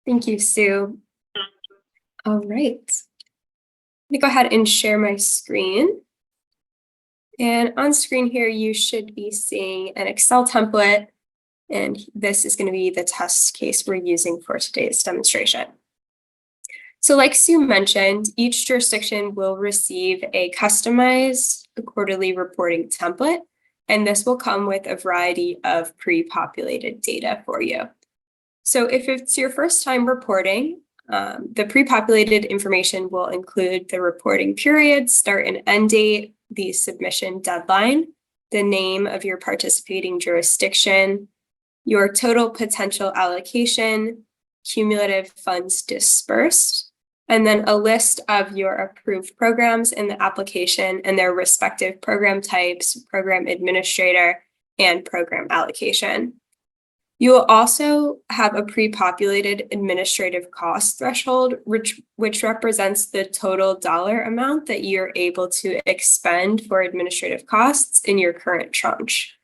Thank you, Sue. All right. Let me go ahead and share my screen. And on screen here, you should be seeing an Excel template. And this is going to be the test case we're using for today's demonstration. So like Sue mentioned, each jurisdiction will receive a customized quarterly reporting template, and this will come with a variety of pre-populated data for you. So if it's your first time reporting, the pre-populated information will include the reporting period, start and end date, the submission deadline, the name of your participating jurisdiction, your total potential allocation, cumulative funds dispersed, and then a list of your approved programs in the application and their respective program types, program administrator, and program allocation. You will also have a pre-populated administrative cost threshold, which represents the total dollar amount that you're able to expend for administrative costs in your current tranche.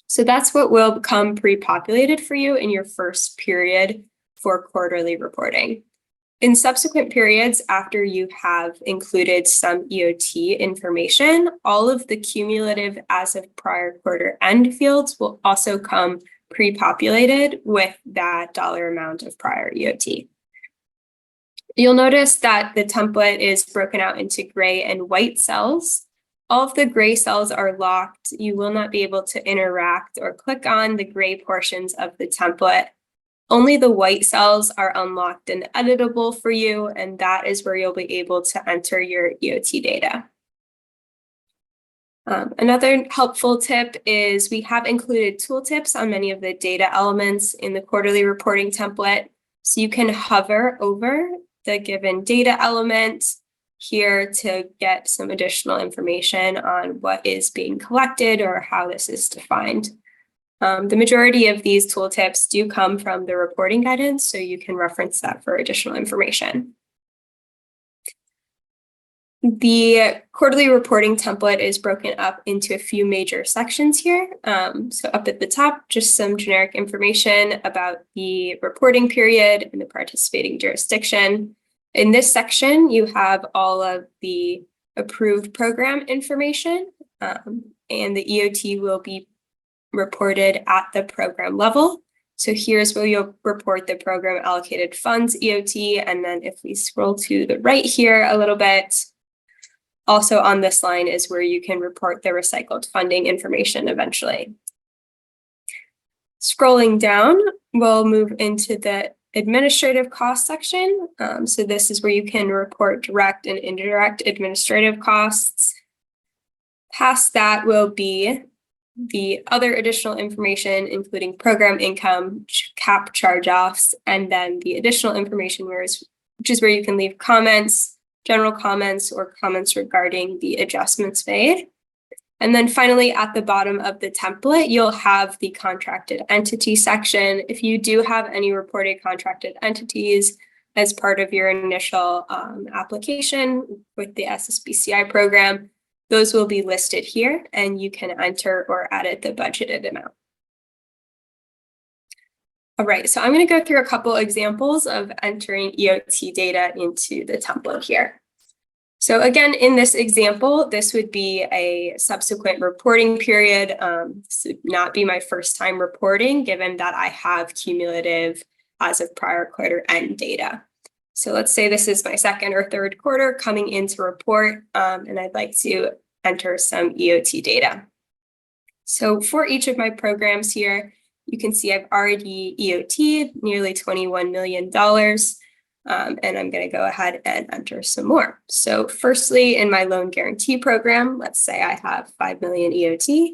So that's what will become pre-populated for you in your first period for quarterly reporting. In subsequent periods, after you have included some EOT information, all of the cumulative as of prior quarter end fields will also come pre-populated with that dollar amount of prior EOT. You'll notice that the template is broken out into gray and white cells. All of the gray cells are locked. You will not be able to interact or click on the gray portions of the template. Only the white cells are unlocked and editable for you, and that is where you'll be able to enter your EOT data. Another helpful tip is we have included tooltips on many of the data elements in the quarterly reporting template. So you can hover over the given data element here to get some additional information on what is being collected or how this is defined. The majority of these tooltips do come from the reporting guidance, so you can reference that for additional information. The quarterly reporting template is broken up into a few major sections here. So up at the top, just some generic information about the reporting period and the participating jurisdiction. In this section, you have all of the approved program information, and the EOT will be reported at the program level. So here's where you'll report the program allocated funds EOT. And then if we scroll to the right here a little bit, also on this line is where you can report the recycled funding information eventually. Scrolling down, we'll move into the administrative cost section. So this is where you can report direct and indirect administrative costs. Past that will be the other additional information, including program income, cap charge-offs, and then the additional information, which is where you can leave comments, general comments, or comments regarding the adjustments made. And then finally, at the bottom of the template, you'll have the contracted entity section. If you do have any reported contracted entities as part of your initial application with the SSBCI program, those will be listed here, and you can enter or edit the budgeted amount. All right, so I'm going to go through a couple examples of entering EOT data into the template here. So again, in this example, this would be a subsequent reporting period. This would not be my first time reporting, given that I have cumulative as of prior quarter end data. So let's say this is my second or third quarter coming in to report, and I'd like to enter some EOT data. So for each of my programs here, you can see I've already EOT'd nearly $21 million, and I'm going to go ahead and enter some more. So firstly, in my loan guarantee program, let's say I have 5 million EOT.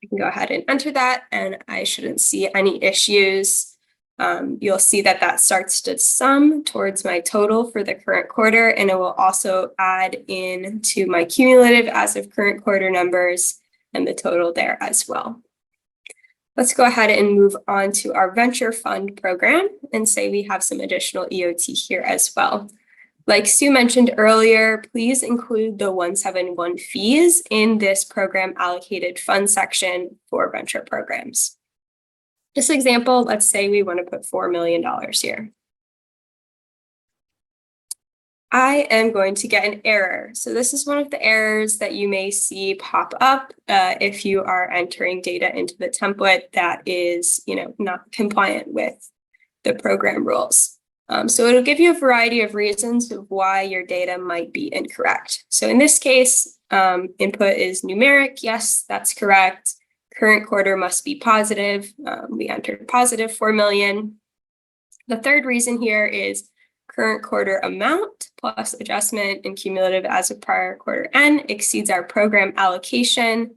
I can go ahead and enter that, and I shouldn't see any issues. You'll see that that starts to sum towards my total for the current quarter, and it will also add in to my cumulative as of current quarter numbers and the total there as well. Let's go ahead and move on to our venture fund program and say we have some additional EOT here as well. Like Sue mentioned earlier, please include the 171 fees in this program allocated fund section for venture programs. This example, let's say we want to put $4 million here. I am going to get an error. So this is one of the errors that you may see pop up if you are entering data into the template that is, not compliant with the program rules. So it'll give you a variety of reasons of why your data might be incorrect. So in this case, input is numeric. Yes, that's correct. Current quarter must be positive. We entered positive 4 million. The third reason here is current quarter amount plus adjustment and cumulative as of prior quarter end exceeds our program allocation.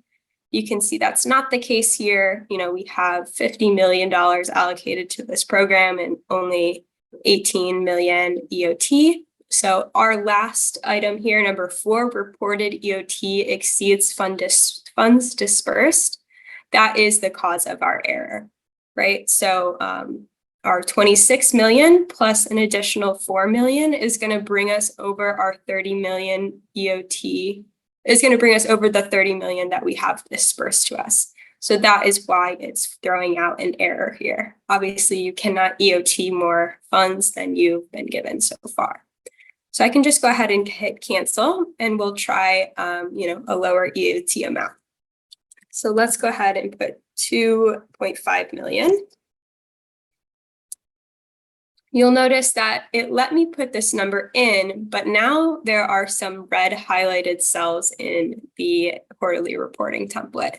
You can see that's not the case here. We have $50 million allocated to this program and only 18 million EOT. So our last item here, number 4, reported EOT exceeds funds dispersed. That is the cause of our error, right? So our 26 million plus an additional 4 million is going to bring us over our 30 million EOT, is going to bring us over the 30 million that we have dispersed to us. So that is why it's throwing out an error here. Obviously, you cannot EOT more funds than you've been given so far. So I can just go ahead and hit cancel, and we'll try, a lower EOT amount. So let's go ahead and put 2.5 million. You'll notice that it let me put this number in, but now there are some red highlighted cells in the quarterly reporting template.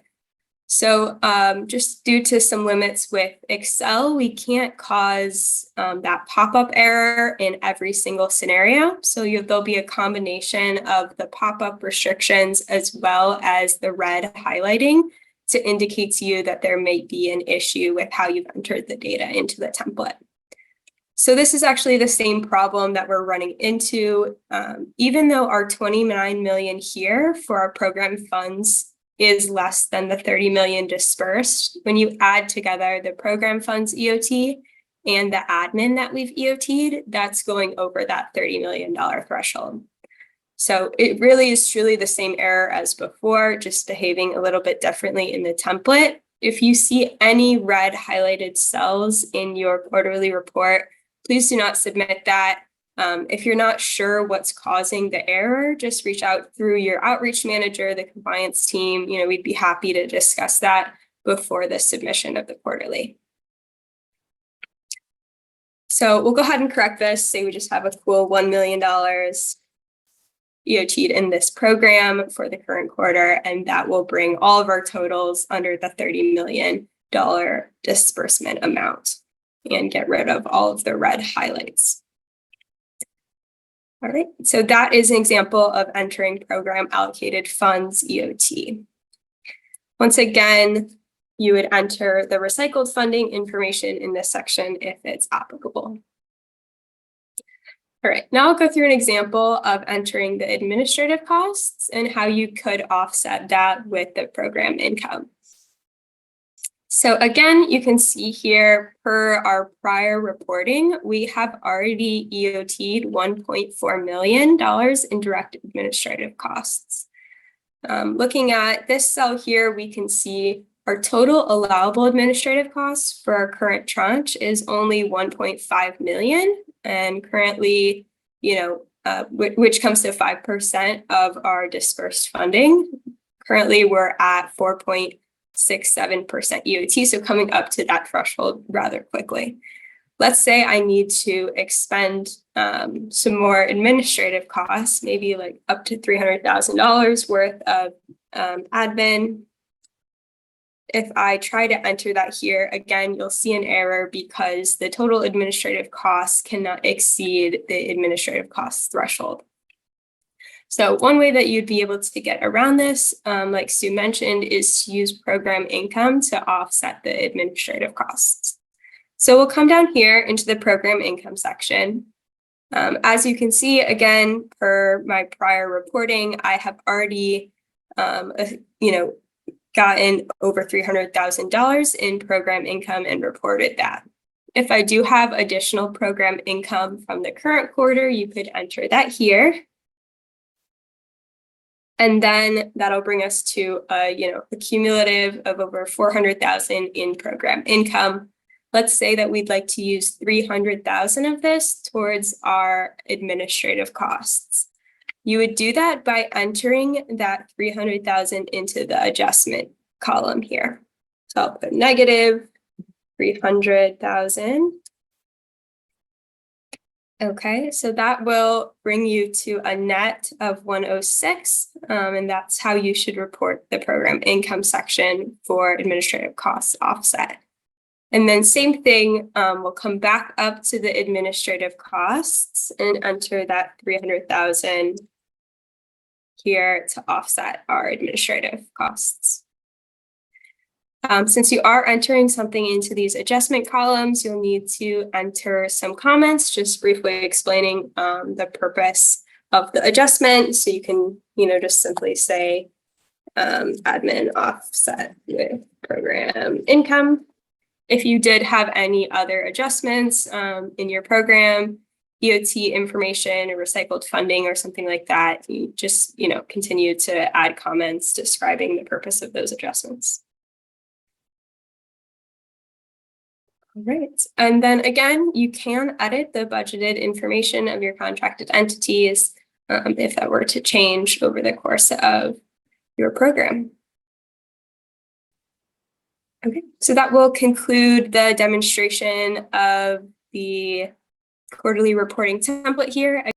So just due to some limits with Excel, we can't cause that pop-up error in every single scenario. So there'll be a combination of the pop-up restrictions as well as the red highlighting to indicate to you that there may be an issue with how you've entered the data into the template. So this is actually the same problem that we're running into. Even though our 29 million here for our program funds is less than the 30 million dispersed, when you add together the program funds EOT and the admin that we've EOT'd, that's going over that $30 million threshold. So it really is truly the same error as before, just behaving a little bit differently in the template. If you see any red highlighted cells in your quarterly report, please do not submit that. If you're not sure what's causing the error, just reach out through your outreach manager, the compliance team. We'd be happy to discuss that before the submission of the quarterly. So we'll go ahead and correct this. Say we just have a cool $1 million EOT'd in this program for the current quarter, and that will bring all of our totals under the $30 million disbursement amount and get rid of all of the red highlights. All right, so that is an example of entering program allocated funds EOT. Once again, you would enter the recycled funding information in this section if it's applicable. All right, now I'll go through an example of entering the administrative costs and how you could offset that with the program income. So again, you can see here per our prior reporting, we have already EOT'd $1.4 million in direct administrative costs. Looking at this cell here, we can see our total allowable administrative costs for our current tranche is only 1.5 million, and currently, which comes to 5% of our dispersed funding. Currently, we're at 4.67% EOT, so coming up to that threshold rather quickly. Let's say I need to expend some more administrative costs, maybe like up to $300,000 worth of admin. If I try to enter that here, again, you'll see an error because the total administrative costs cannot exceed the administrative costs threshold. So one way that you'd be able to get around this, like Sue mentioned, is to use program income to offset the administrative costs. So we'll come down here into the program income section. As you can see, again, per my prior reporting, I have already, gotten over $300,000 in program income and reported that. If I do have additional program income from the current quarter, you could enter that here. And then that'll bring us to a cumulative of over 400,000 in program income. Let's say that we'd like to use 300,000 of this towards our administrative costs. You would do that by entering that 300,000 into the adjustment column here. So I'll put negative 300,000. Okay, so that will bring you to a net of 106, and that's how you should report the program income section for administrative costs offset. And then same thing, we'll come back up to the administrative costs and enter that 300,000 here to offset our administrative costs. Since you are entering something into these adjustment columns, you'll need to enter some comments, just briefly explaining the purpose of the adjustment. So you can, just simply say admin offset with program income. If you did have any other adjustments in your program, EOT information or recycled funding or something like that, you just, continue to add comments describing the purpose of those adjustments. All right, and then again, you can edit the budgeted information of your contracted entities if that were to change over the course of your program. Okay, so that will conclude the demonstration of the quarterly reporting template here.